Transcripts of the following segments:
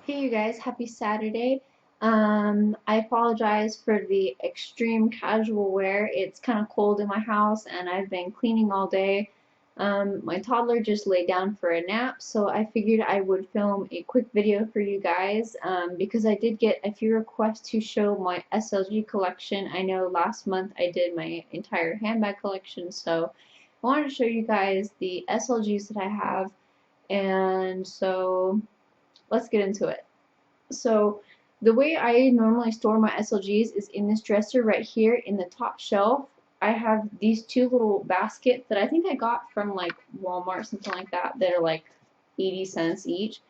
Hey you guys, happy Saturday. I apologize for the extreme casual wear. It's kind of cold in my house and I've been cleaning all day. My toddler just laid down for a nap, so I figured I would film a quick video for you guys because I did get a few requests to show my SLG collection. I know last month I did my entire handbag collection, so I wanted to show you guys the SLGs that I have, and so let's get into it. So the way I normally store my SLGs is in this dresser right here in the top shelf. I have these two little baskets that I think I got from like Walmart, something like that, that are like 80 cents each.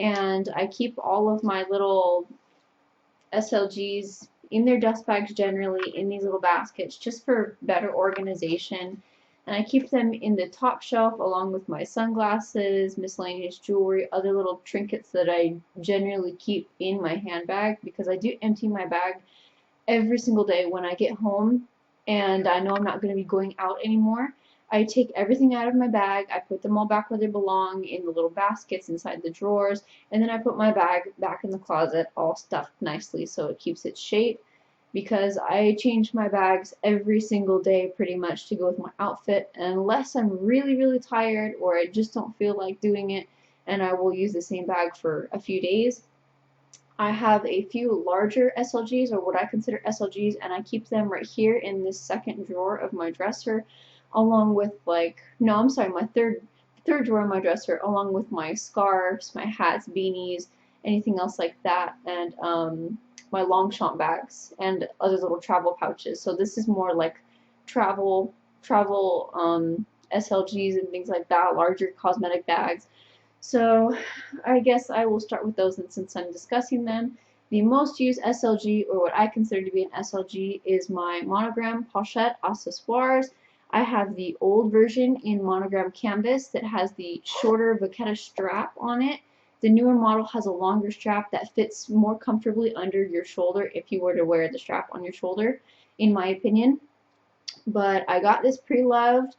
And I keep all of my little SLGs in their dust bags generally in these little baskets just for better organization. And I keep them in the top shelf along with my sunglasses, miscellaneous jewelry, other little trinkets that I generally keep in my handbag because I do empty my bag every single day when I get home and I know I'm not going to be going out anymore. I take everything out of my bag, I put them all back where they belong in the little baskets inside the drawers, and then I put my bag back in the closet all stuffed nicely so it keeps its shape because I change my bags every single day pretty much to go with my outfit unless I'm really, really tired or I just don't feel like doing it, and I will use the same bag for a few days. I have a few larger SLGs, or what I consider SLGs, and I keep them right here in this second drawer of my dresser, along with like, no, I'm sorry, my third drawer of my dresser, along with my scarves, my hats, beanies, anything else like that, and my Longchamp bags and other little travel pouches. So this is more like travel SLGs and things like that, larger cosmetic bags. So I guess I will start with those, and since I'm discussing them, the most used SLG, or what I consider to be an SLG, is my monogram pochette accessoires. I have the old version in monogram canvas that has the shorter vachetta strap on it. The newer model has a longer strap that fits more comfortably under your shoulder if you were to wear the strap on your shoulder, in my opinion. But I got this pre-loved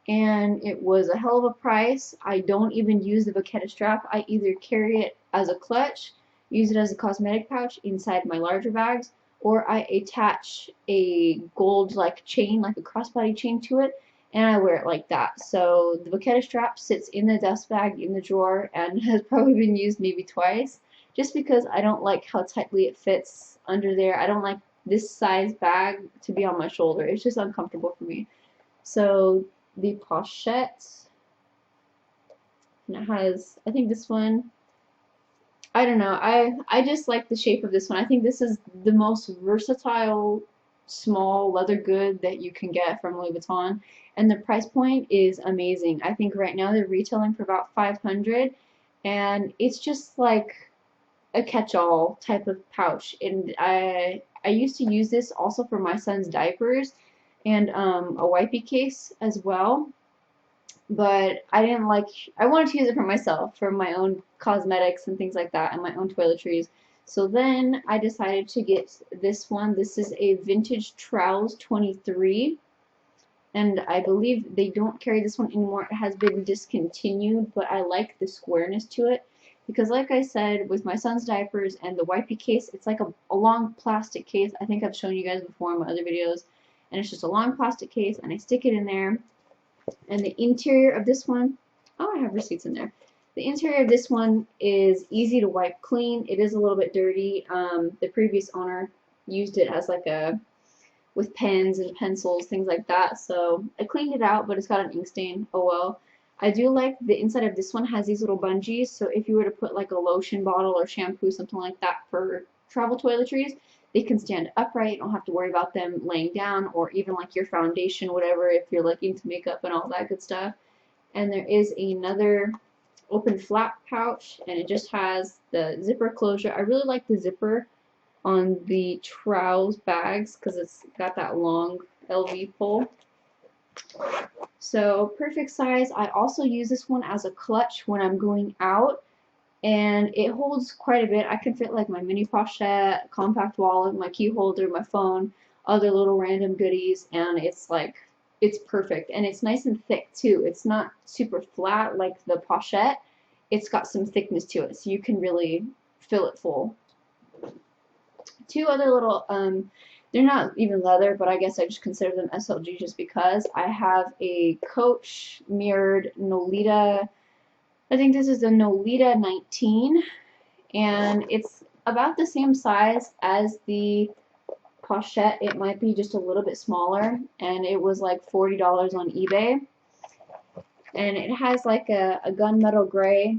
and it was a hell of a price. I don't even use the vachetta strap. I either carry it as a clutch, use it as a cosmetic pouch inside my larger bags, or I attach a gold like chain, like a crossbody chain to it, and I wear it like that. So the vachetta strap sits in the dust bag in the drawer and has probably been used maybe twice, just because I don't like how tightly it fits under there. I don't like this size bag to be on my shoulder. It's just uncomfortable for me. So the pochette, and it has, I think this one, I don't know, I just like the shape of this one. I think this is the most versatile small leather good that you can get from Louis Vuitton, and the price point is amazing. I think right now they're retailing for about 500, and it's just like a catch-all type of pouch. And I used to use this also for my son's diapers and a wipey case as well, but I didn't like, I wanted to use it for myself, for my own cosmetics and things like that, and my own toiletries. So then I decided to get this one. This is a vintage Trowels 23, and I believe they don't carry this one anymore. It has been discontinued, but I like the squareness to it because, like I said, with my son's diapers and the wipey case, it's like a long plastic case. I think I've shown you guys before in my other videos, and it's just a long plastic case, and I stick it in there. And the interior of this one, oh, I have receipts in there. The interior of this one is easy to wipe clean. It is a little bit dirty. The previous owner used it as like a, with pens and pencils, things like that. So I cleaned it out, but it's got an ink stain. Oh well. I do like the inside of this one has these little bungees. So if you were to put like a lotion bottle or shampoo, something like that for travel toiletries, they can stand upright. You don't have to worry about them laying down, or even like your foundation, whatever, if you're like into makeup and all that good stuff. And there is another open flap pouch, and it just has the zipper closure. I really like the zipper on the Trowels bags because it's got that long LV pull. So perfect size. I also use this one as a clutch when I'm going out, and it holds quite a bit. I can fit like my mini pochette, compact wallet, my key holder, my phone, other little random goodies, and it's like, it's perfect. And it's nice and thick too. It's not super flat like the pochette. It's got some thickness to it, so you can really fill it full. Two other little, they're not even leather, but I guess I just consider them SLG just because. I have a Coach mirrored Nolita. I think this is the Nolita 19, and it's about the same size as the pochette. It might be just a little bit smaller, and it was like $40 on eBay. And it has like a gunmetal gray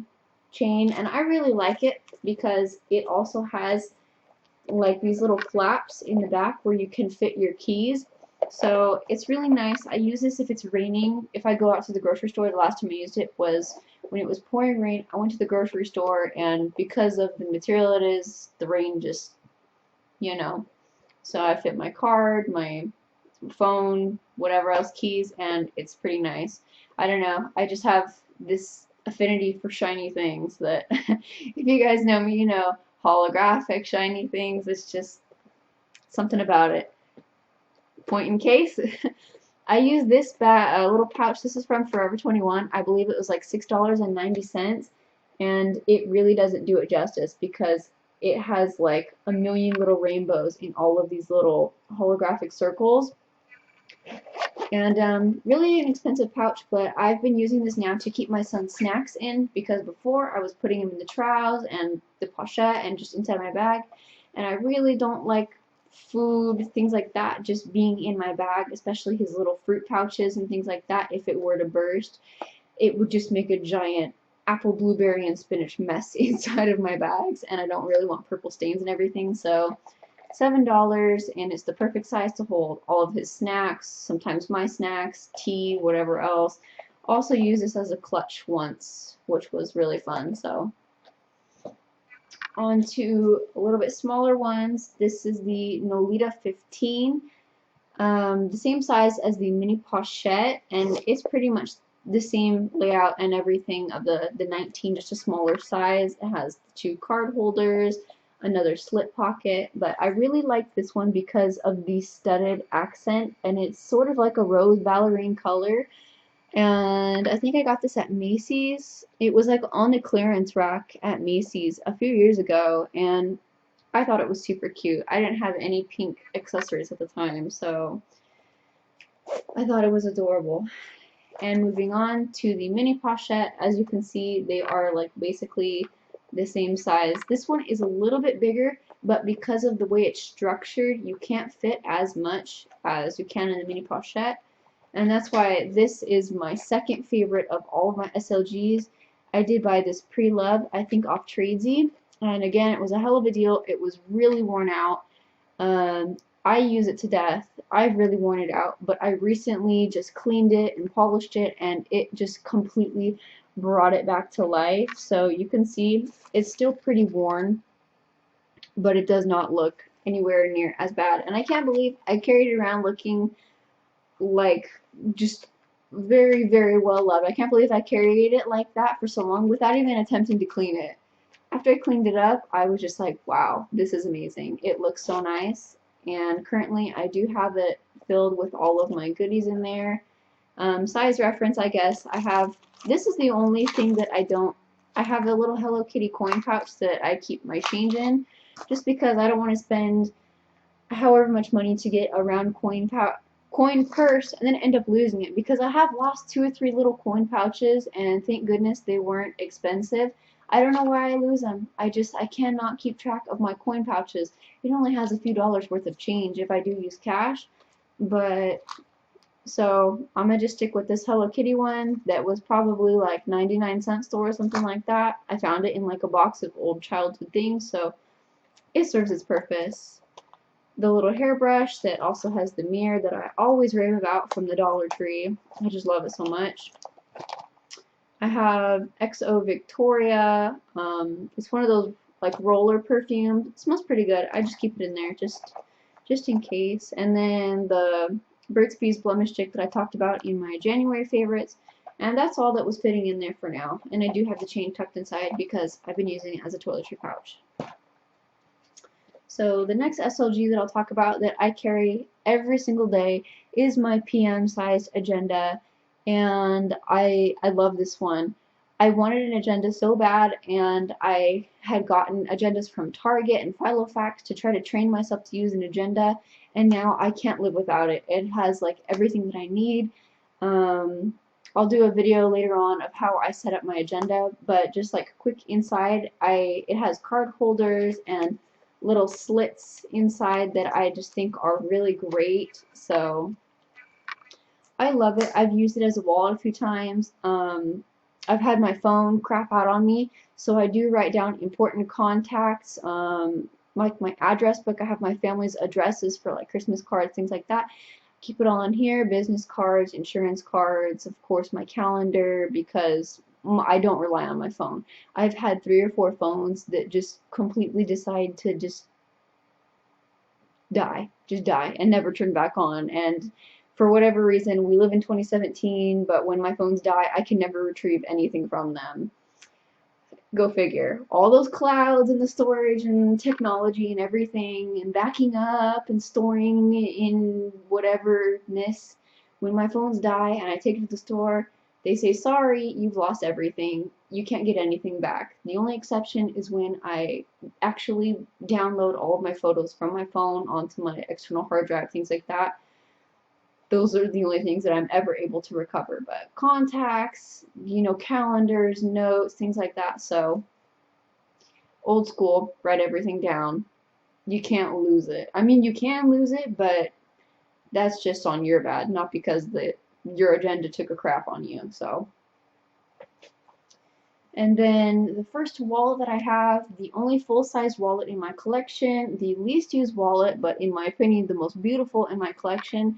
chain, and I really like it because it also has like these little flaps in the back where you can fit your keys. So it's really nice. I use this if it's raining. If I go out to the grocery store, the last time I used it was when it was pouring rain. I went to the grocery store, and because of the material it is, the rain just, you know. So I fit my card, my phone, whatever else, keys, and it's pretty nice. I don't know. I just have this affinity for shiny things that if you guys know me, you know, holographic shiny things. It's just something about it. Point in case. I use this little pouch. This is from Forever 21. I believe it was like $6.90, and it really doesn't do it justice because it has like a million little rainbows in all of these little holographic circles. And really an expensive pouch, but I've been using this now to keep my son's snacks in, because before I was putting him in the trouser and the pochette and just inside my bag, and I really don't like food, things like that, just being in my bag, especially his little fruit pouches and things like that. If it were to burst, it would just make a giant apple, blueberry, and spinach mess inside of my bags, and I don't really want purple stains and everything, so $7, and it's the perfect size to hold all of his snacks, sometimes my snacks, tea, whatever else. Also used this as a clutch once, which was really fun. So on to a little bit smaller ones. This is the Nolita 15, the same size as the mini pochette, and it's pretty much the same layout and everything of the 19, just a smaller size. It has the two card holders, another slip pocket, but I really like this one because of the studded accent, and it's sort of like a rose ballerine color, and I think I got this at Macy's. It was like on the clearance rack at Macy's a few years ago, and I thought it was super cute. I didn't have any pink accessories at the time, so I thought it was adorable. And moving on to the mini pochette, as you can see, they are like basically the same size. This one is a little bit bigger, but because of the way it's structured, you can't fit as much as you can in the mini pochette, and that's why this is my second favorite of all of my SLGs. I did buy this pre-love, I think off Tradesy, and again, it was a hell of a deal. It was really worn out. I use it to death. I've really worn it out, but I recently just cleaned it and polished it, and it just completely brought it back to life. So you can see it's still pretty worn, but it does not look anywhere near as bad. And I can't believe I carried it around looking like just very, very well loved. I can't believe I carried it like that for so long without even attempting to clean it. After I cleaned it up, I was just like, wow, this is amazing. It looks so nice. And currently I do have it filled with all of my goodies in there. Size reference, I guess, this is the only thing that I have a little Hello Kitty coin pouch that I keep my change in, just because I don't want to spend however much money to get a round coin purse and then end up losing it, because I have lost 2 or 3 little coin pouches, and thank goodness they weren't expensive. I don't know why I lose them. I cannot keep track of my coin pouches. It only has a few dollars worth of change if I do use cash, but so I'm gonna just stick with this Hello Kitty one that was probably like 99-cent store or something like that. I found it in like a box of old childhood things, so it serves its purpose. The little hairbrush that also has the mirror that I always rave about from the Dollar Tree. I just love it so much. I have XO Victoria. It's one of those like roller perfumes. It smells pretty good. I just keep it in there just in case. And then the Burt's Bees Blemish Stick that I talked about in my January favorites. And that's all that was fitting in there for now. And I do have the chain tucked inside because I've been using it as a toiletry pouch. So the next SLG that I'll talk about that I carry every single day is my PM sized agenda, and I love this one. I wanted an agenda so bad, and I had gotten agendas from Target and Filofax to try to train myself to use an agenda, and now I can't live without it. It has like everything that I need. Um, I'll do a video later on of how I set up my agenda, but just like quick inside, it has card holders and little slits inside that I just think are really great. So I love it. I've used it as a wallet a few times. I've had my phone crap out on me, so I do write down important contacts, like my address book. I have my family's addresses for like Christmas cards, things like that. Keep it all in here, business cards, insurance cards, of course my calendar, because I don't rely on my phone. I've had 3 or 4 phones that just completely decide to just die, and never turn back on. And for whatever reason, we live in 2017, but when my phones die, I can never retrieve anything from them. Go figure. All those clouds and the storage and technology and everything and backing up and storing in whateverness. When my phones die and I take it to the store, they say, sorry, you've lost everything. You can't get anything back. The only exception is when I actually download all of my photos from my phone onto my external hard drive, things like that. Those are the only things that I'm ever able to recover. But contacts, calendars, notes, things like that. So old school, write everything down. You can't lose it. I mean, you can lose it, but that's just on your bad, not because your agenda took a crap on you. So, and then the first wallet that I have, the only full-size wallet in my collection, the least used wallet, but in my opinion the most beautiful in my collection,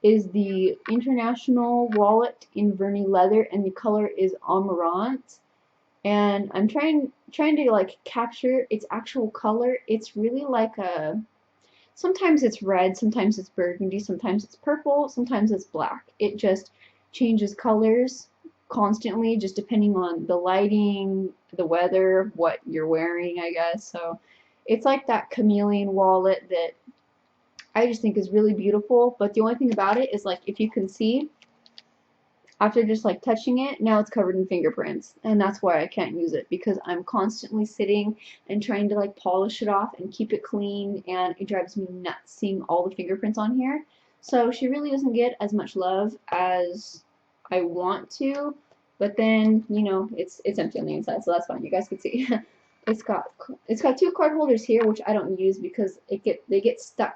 is the International wallet in Verni leather, and the color is Amarant. And I'm trying to like capture its actual color. It's really like sometimes it's red, sometimes it's burgundy, sometimes it's purple, sometimes it's black. It just changes colors constantly, just depending on the lighting, the weather, what you're wearing, I guess. So it's like that chameleon wallet that I just think is really beautiful. But the only thing about it is, like, if you can see, after just like touching it, now it's covered in fingerprints, and that's why I can't use it, because I'm constantly sitting and trying to like polish it off and keep it clean, and it drives me nuts seeing all the fingerprints on here. So she really doesn't get as much love as I want to, but then it's empty on the inside, so that's fine. You guys can see. It's got 2 card holders here, which I don't use because they get stuck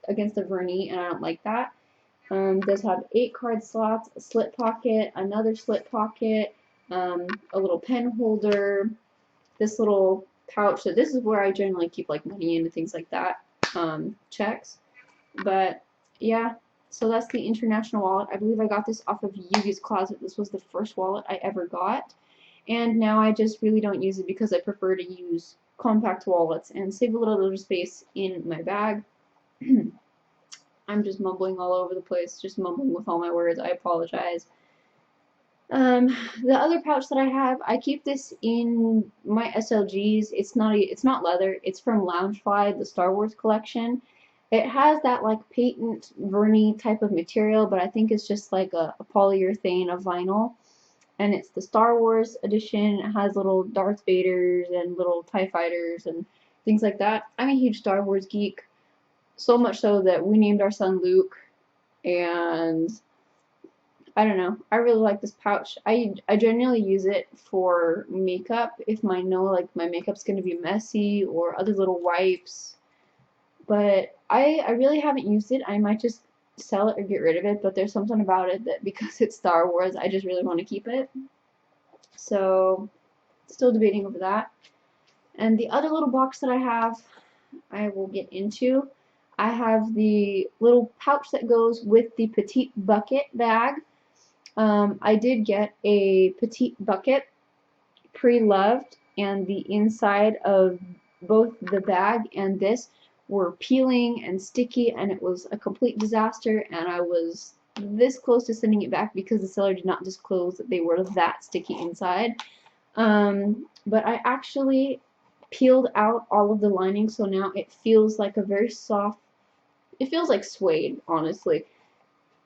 against the verni, and I don't like that. Does have 8 card slots, a slip pocket, another slip pocket, a little pen holder, this little pouch. So this is where I generally keep like money in and things like that, checks. But yeah, so that's the International wallet. I believe I got this off of Yugi's Closet. This was the first wallet I ever got. And now I just really don't use it because I prefer to use compact wallets and save a little bit of space in my bag. I'm just mumbling all over the place, just mumbling with all my words. I apologize. The other pouch that I have, I keep this in my SLGs. It's not leather. It's from Loungefly, the Star Wars collection. It has that like patent verni type of material, but I think it's just like a polyurethane of vinyl. And it's the Star Wars edition. It has little Darth Vaders and little TIE fighters and things like that. I'm a huge Star Wars geek. So much so that we named our son Luke, and I don't know. I really like this pouch. I generally use it for makeup if I know like my makeup's gonna be messy, or other little wipes. But I really haven't used it. I might just sell it or get rid of it, but there's something about it that, because it's Star Wars, I just really want to keep it. So still debating over that. And the other little box that I will get into. I have the little pouch that goes with the petite bucket bag. I did get a petite bucket pre-loved, and the inside of both the bag and this were peeling and sticky, and it was a complete disaster, and I was this close to sending it back because the seller did not disclose that they were that sticky inside. But I actually peeled out all of the lining, so now it feels like a very soft, it feels like suede, honestly.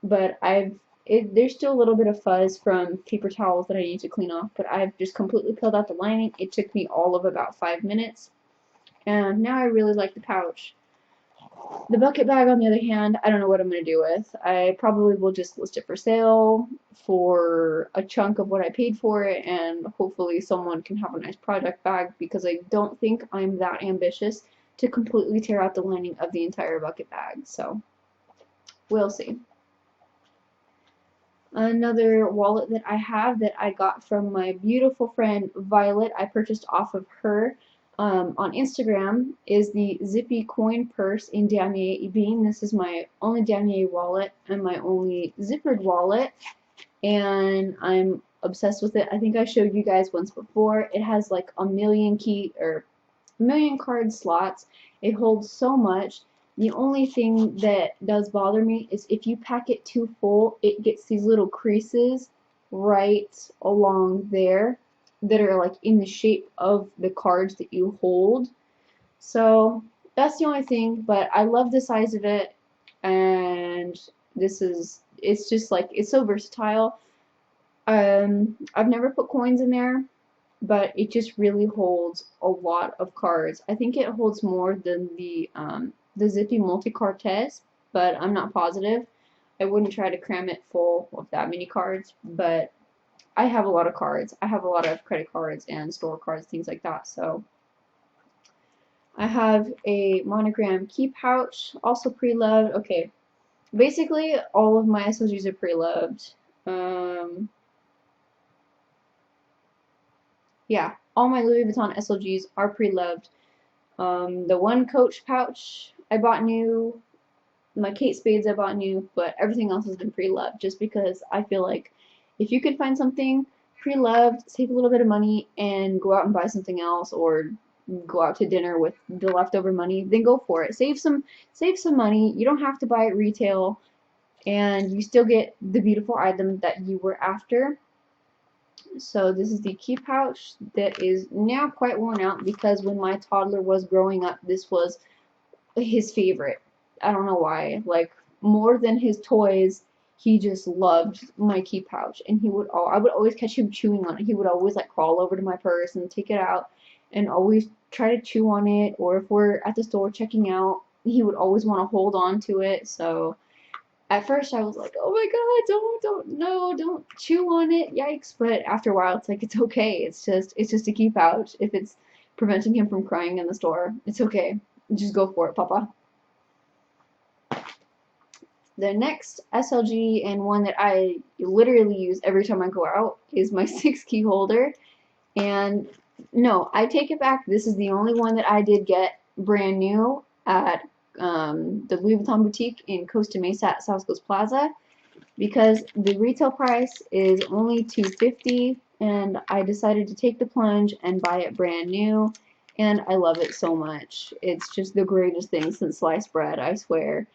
But I've There's still a little bit of fuzz from paper towels that I need to clean off, but I've just completely peeled out the lining. It took me all of about 5 minutes, and now I really like the pouch. The bucket bag, on the other hand, I don't know what I'm going to do with. I probably will just list it for sale for a chunk of what I paid for it, and hopefully someone can have a nice project bag, because I don't think I'm that ambitious to completely tear out the lining of the entire bucket bag. So, we'll see. Another wallet that I have that I got from my beautiful friend Violet, I purchased off of her on Instagram, is the Zippy coin purse in damier ebene. This is my only damier wallet and my only zippered wallet, and I'm obsessed with it. I think I showed you guys once before. It has like a million card slots. It holds so much. The only thing that does bother me is if you pack it too full, it gets these little creases right along there that are like in the shape of the cards that you hold. So that's the only thing, but I love the size of it, and it's just like, it's so versatile. I've never put coins in there, but it just really holds a lot of cards. I think it holds more than the Zippy multi-card test, but I'm not positive. I wouldn't try to cram it full of that many cards, but I have a lot of cards. I have a lot of credit cards and store cards, things like that. So I have a monogram key pouch, also pre-loved. Okay, basically all of my SLGs are pre-loved. Yeah, all my Louis Vuitton SLGs are pre-loved. The one Coach pouch I bought new, my Kate Spades I bought new, but everything else has been pre-loved, just because I feel like if you can find something pre-loved, save a little bit of money, and go out and buy something else, or go out to dinner with the leftover money, then go for it. Save some money. You don't have to buy it retail, and you still get the beautiful item that you were after. So this is the key pouch that is now quite worn out, because when my toddler was growing up, this was his favorite. I don't know why. Like, more than his toys, he just loved my key pouch, and I would always catch him chewing on it. He would always like crawl over to my purse and take it out, and always try to chew on it. Or if we're at the store checking out, he would always want to hold on to it. So at first I was like, oh my god, don't chew on it, yikes. But after a while, it's like, it's okay. It's just a key pouch. If it's preventing him from crying in the store, it's okay. Just go for it, Papa. The next SLG, and one that I literally use every time I go out, is my 6-key holder. And no, I take it back. This is the only one that I did get brand new at the Louis Vuitton boutique in Costa Mesa at South Coast Plaza, because the retail price is only $250, and I decided to take the plunge and buy it brand new, and I love it so much. It's just the greatest thing since sliced bread, I swear.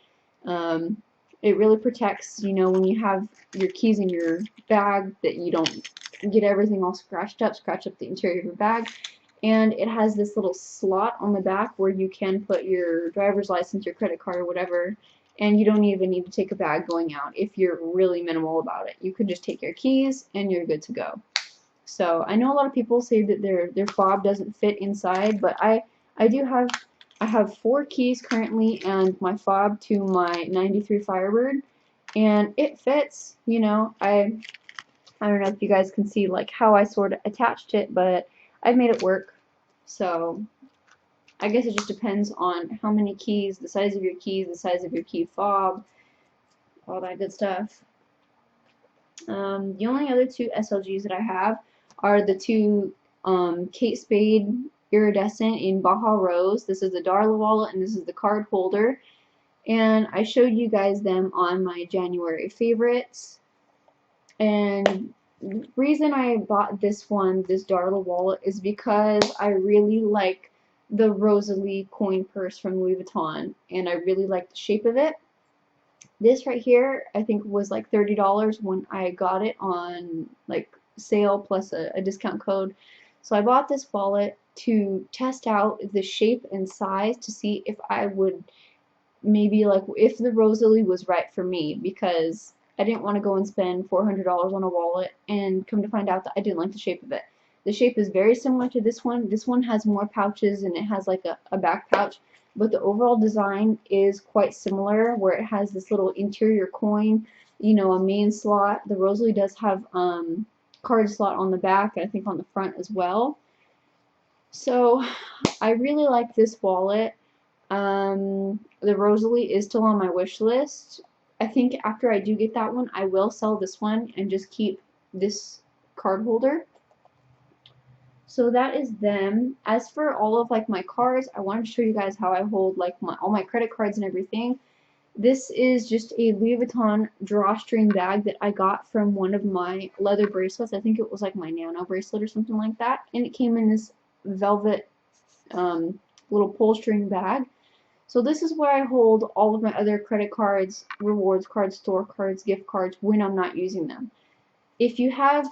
It really protects, when you have your keys in your bag, that you don't get everything all scratch up the interior of your bag. And it has this little slot on the back where you can put your driver's license, your credit card, or whatever, and you don't even need to take a bag going out if you're really minimal about it. You can just take your keys and you're good to go. So I know a lot of people say that their fob doesn't fit inside, but I have 4 keys currently and my fob to my 93 Firebird, and it fits. I don't know if you guys can see like how I sort of attached it, but I've made it work. So I guess it just depends on how many keys, the size of your keys, the size of your key fob, all that good stuff. The only other 2 SLGs that I have are the 2 Kate Spade Iridescent in Baja Rose. This is the Darla wallet, and this is the card holder. And I showed you guys them on my January favorites. And the reason I bought this Darla wallet, is because I really like the Rosalie coin purse from Louis Vuitton, and I really like the shape of it. This right here, I think, was like $30 when I got it on like sale plus a discount code. So I bought this wallet to test out the shape and size, to see if I would maybe like, if the Rosalie was right for me, because I didn't want to go and spend $400 on a wallet and come to find out that I didn't like the shape of it. The shape is very similar to this one. This one has more pouches and it has like a back pouch, but the overall design is quite similar where it has this little interior coin, you know, a main slot. The Rosalie does have card slot on the back and I think on the front as well. So I really like this wallet. The Rosalie is still on my wish list. I think after I do get that one, I will sell this one and just keep this card holder. So that is them. As for all of like my cards, I wanted to show you guys how I hold like all my credit cards and everything. This is just a Louis Vuitton drawstring bag that I got from one of my leather bracelets. I think it was like my nano bracelet or something like that. And it came in this velvet little pull string bag. So this is where I hold all of my other credit cards, rewards cards, store cards, gift cards when I'm not using them. If you have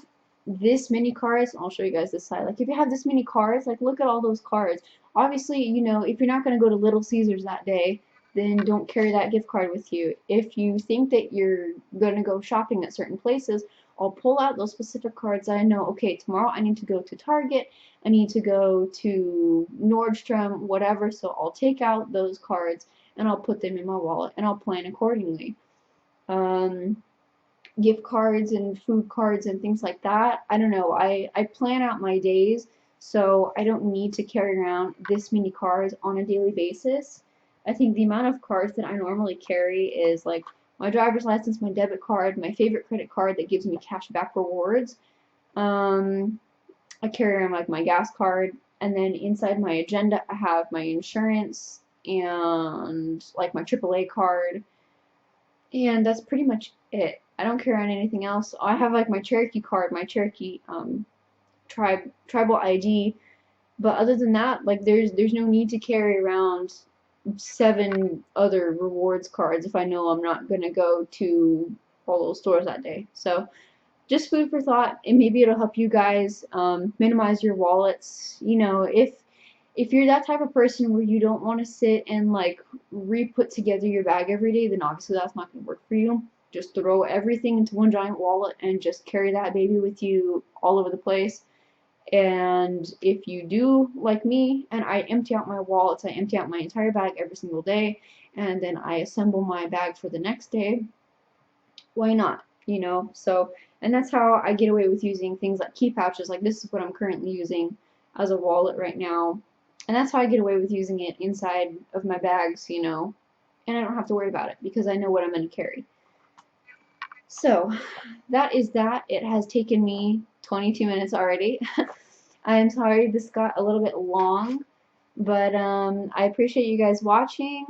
this many cards, I'll show you guys this side. Like if you have this many cards, like look at all those cards. Obviously, you know, if you're not going to go to Little Caesars that day, then don't carry that gift card with you. If you think that you're going to go shopping at certain places, I'll pull out those specific cards that I know, okay, tomorrow I need to go to Target, I need to go to Nordstrom, whatever, so I'll take out those cards and I'll put them in my wallet and I'll plan accordingly. Gift cards and food cards and things like that, I don't know, I plan out my days, so I don't need to carry around this many cards on a daily basis. I think the amount of cards that I normally carry is like my driver's license, my debit card, my favorite credit card that gives me cash back rewards. I carry around like my gas card, and then inside my agenda I have my insurance and like my AAA card, and that's pretty much it. I don't carry on anything else. I have like my Cherokee card, my Cherokee tribal ID, but other than that, like there's no need to carry around 7 other rewards cards if I know I'm not gonna go to all those stores that day. So just food for thought, and maybe it'll help you guys minimize your wallets. You know, if you're that type of person where you don't want to sit and like re-put together your bag every day, then obviously that's not going to work for you. Just throw everything into one giant wallet and just carry that baby with you all over the place. And if you do like me and I empty out my wallets, I empty out my entire bag every single day, and then I assemble my bag for the next day, why not? You know, so, and that's how I get away with using things like key pouches. Like this is what I'm currently using as a wallet right now, and that's how I get away with using it inside of my bags, you know, and I don't have to worry about it because I know what I'm going to carry. So that is that. It has taken me 22 minutes already. I am sorry this got a little bit long, but I appreciate you guys watching.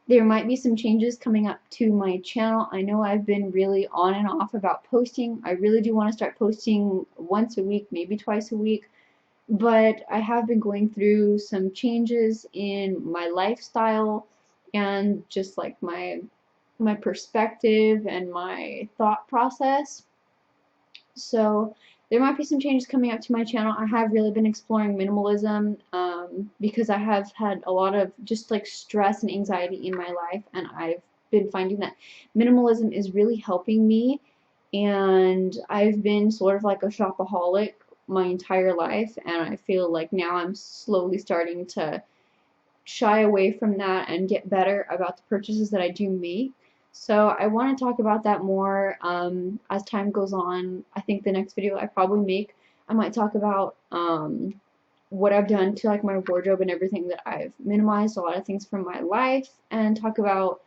There might be some changes coming up to my channel. I know I've been really on and off about posting. I really do want to start posting once a week, maybe twice a week, but I have been going through some changes in my lifestyle and just like my perspective and my thought process. So there might be some changes coming up to my channel. I have really been exploring minimalism because I have had a lot of just like stress and anxiety in my life, and I've been finding that minimalism is really helping me, and I've been sort of like a shopaholic my entire life, and I feel like now I'm slowly starting to shy away from that and get better about the purchases that I do make. So I want to talk about that more as time goes on. I think the next video I probably make, I might talk about what I've done to like my wardrobe and everything, that I've minimized a lot of things from my life, and talk about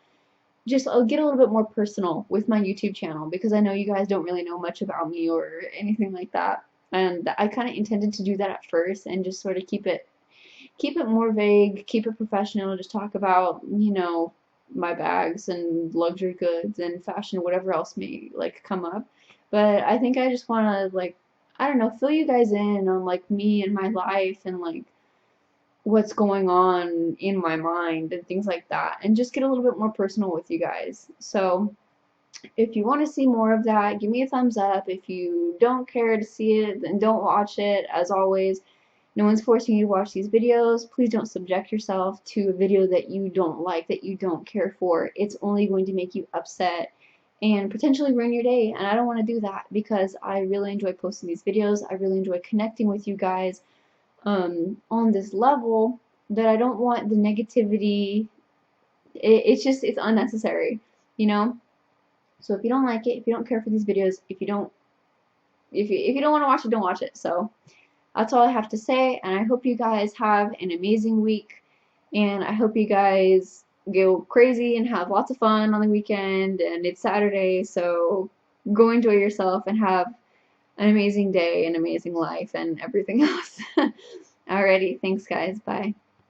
just, I'll get a little bit more personal with my YouTube channel because I know you guys don't really know much about me or anything like that. And I kind of intended to do that at first and just sort of keep it more vague, keep it professional, just talk about, you know, my bags and luxury goods and fashion, whatever else may like come up. But I think I just want to like, I don't know, fill you guys in on like me and my life and like what's going on in my mind and things like that, and just get a little bit more personal with you guys. So if you want to see more of that, give me a thumbs up. If you don't care to see it, then don't watch it. As always, no one's forcing you to watch these videos. Please don't subject yourself to a video that you don't like, that you don't care for. It's only going to make you upset and potentially ruin your day. And I don't want to do that because I really enjoy posting these videos. I really enjoy connecting with you guys on this level, that I don't want the negativity. It's unnecessary, you know? So if you don't like it, if you don't care for these videos, if you don't want to watch it, don't watch it. So that's all I have to say, and I hope you guys have an amazing week, and I hope you guys go crazy and have lots of fun on the weekend, and it's Saturday, so go enjoy yourself and have an amazing day, an amazing life, and everything else. Alrighty, thanks guys, bye.